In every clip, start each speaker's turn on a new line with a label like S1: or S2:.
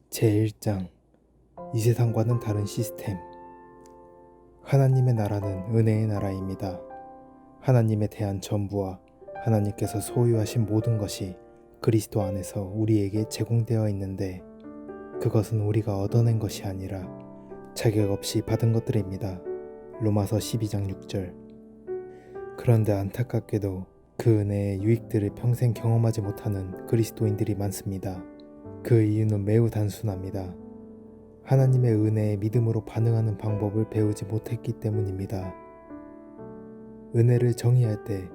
S1: 제1장 이 세상과는 다른 시스템. 하나님의 나라는 은혜의 나라입니다. 하나님에 대한 전부와 하나님께서 소유하신 모든 것이 그리스도 안에서 우리에게 제공되어 있는데 그것은 우리가 얻어낸 것이 아니라 자격 없이 받은 것들입니다. 로마서 12장 6절. 그런데 안타깝게도 그 은혜의 유익들을 평생 경험하지 못하는 그리스도인들이 많습니다. 그 이유는 매우 단순합니다. 하나님의 은혜에 믿음으로 반응하는 방법을 배우지 못했기 때문입니다. 은혜를 정의할 때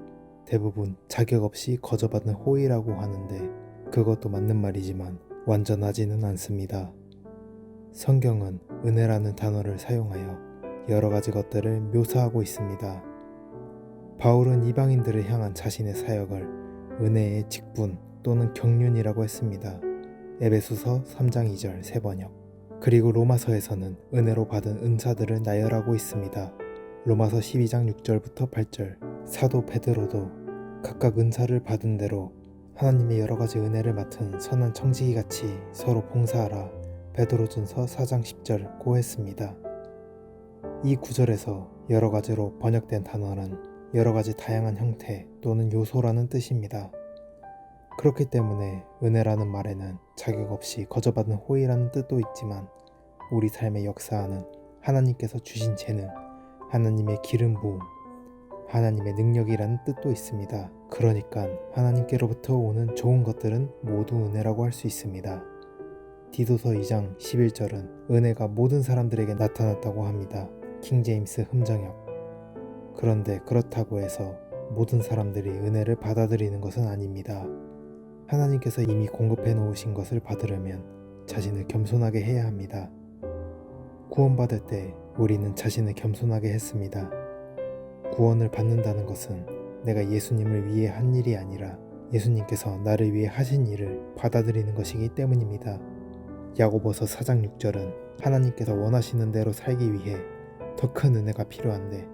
S1: 대부분 자격 없이 거저받은 호의라고 하는데 그것도 맞는 말이지만 완전하지는 않습니다. 성경은 은혜라는 단어를 사용하여 여러 가지 것들을 묘사하고 있습니다. 바울은 이방인들을 향한 자신의 사역을 은혜의 직분 또는 경륜이라고 했습니다. 에베소서 3장 2절 세번역. 그리고 로마서에서는 은혜로 받은 은사들을 나열하고 있습니다. 로마서 12장 6절부터 8절. 사도 베드로도 각각 은사를 받은 대로 하나님의 여러 가지 은혜를 맡은 선한 청지기 같이 서로 봉사하라. 베드로전서 4장 10절 고했습니다. 이 구절에서 여러 가지로 번역된 단어는 여러 가지 다양한 형태 또는 요소라는 뜻입니다. 그렇기 때문에 은혜라는 말에는 자격 없이 거저받은 호의라는 뜻도 있지만 우리 삶에 역사하는 하나님께서 주신 재능, 하나님의 기름 부음, 하나님의 능력이라는 뜻도 있습니다. 그러니까 하나님께로부터 오는 좋은 것들은 모두 은혜라고 할 수 있습니다. 디도서 2장 11절은 은혜가 모든 사람들에게 나타났다고 합니다. 킹제임스 흠정역. 그런데 그렇다고 해서 모든 사람들이 은혜를 받아들이는 것은 아닙니다. 하나님께서 이미 공급해 놓으신 것을 받으려면 자신을 겸손하게 해야 합니다. 구원받을 때 우리는 자신을 겸손하게 했습니다. 구원을 받는다는 것은 내가 예수님을 위해 한 일이 아니라 예수님께서 나를 위해 하신 일을 받아들이는 것이기 때문입니다. 야고보서 4장 6절은 하나님께서 원하시는 대로 살기 위해 더 큰 은혜가 필요한데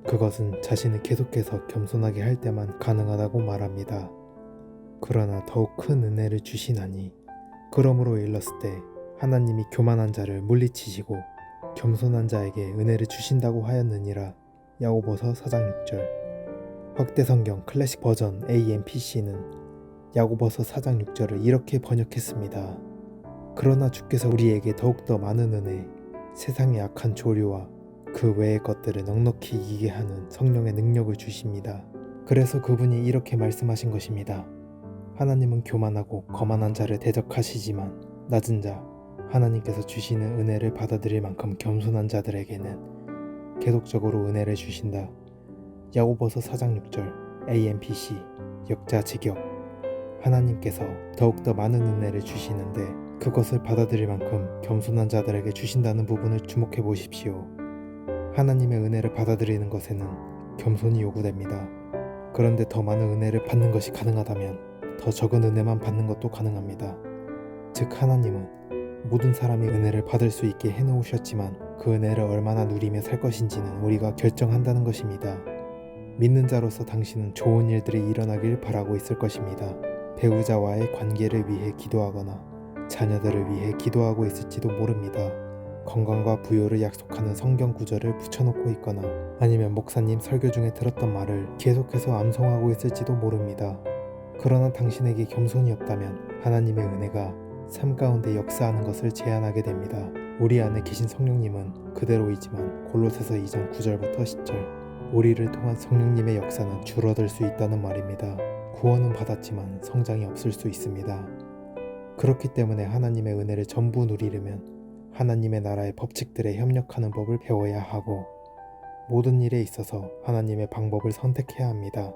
S1: 그것은 자신을 계속해서 겸손하게 할 때만 가능하다고 말합니다. 그러나 더욱 큰 은혜를 주시나니 그러므로 일렀을 때 하나님이 교만한 자를 물리치시고 겸손한 자에게 은혜를 주신다고 하였느니라. 야고보서 4장 6절. 확대성경 클래식 버전 AMPC는 야고보서 4장 6절을 이렇게 번역했습니다. 그러나 주께서 우리에게 더욱더 많은 은혜, 세상의 악한 조류와 그 외의 것들을 넉넉히 이기게 하는 성령의 능력을 주십니다. 그래서 그분이 이렇게 말씀하신 것입니다. 하나님은 교만하고 거만한 자를 대적하시지만 낮은 자, 하나님께서 주시는 은혜를 받아들일 만큼 겸손한 자들에게는 계속적으로 은혜를 주신다. 야고보서 4장 6절 AMPC 역자 직역. 하나님께서 더욱더 많은 은혜를 주시는데 그것을 받아들일 만큼 겸손한 자들에게 주신다는 부분을 주목해 보십시오. 하나님의 은혜를 받아들이는 것에는 겸손이 요구됩니다. 그런데 더 많은 은혜를 받는 것이 가능하다면 더 적은 은혜만 받는 것도 가능합니다. 즉 하나님은 모든 사람이 은혜를 받을 수 있게 해놓으셨지만 그 은혜를 얼마나 누리며 살 것인지는 우리가 결정한다는 것입니다. 믿는 자로서 당신은 좋은 일들이 일어나길 바라고 있을 것입니다. 배우자와의 관계를 위해 기도하거나 자녀들을 위해 기도하고 있을지도 모릅니다. 건강과 부요를 약속하는 성경 구절을 붙여놓고 있거나 아니면 목사님 설교 중에 들었던 말을 계속해서 암송하고 있을지도 모릅니다. 그러나 당신에게 겸손이 없다면 하나님의 은혜가 삶 가운데 역사하는 것을 제한하게 됩니다. 우리 안에 계신 성령님은 그대로이지만 골로새서 2장 9절부터 10절 우리를 통한 성령님의 역사는 줄어들 수 있다는 말입니다. 구원은 받았지만 성장이 없을 수 있습니다. 그렇기 때문에 하나님의 은혜를 전부 누리려면 하나님의 나라의 법칙들에 협력하는 법을 배워야 하고 모든 일에 있어서 하나님의 방법을 선택해야 합니다.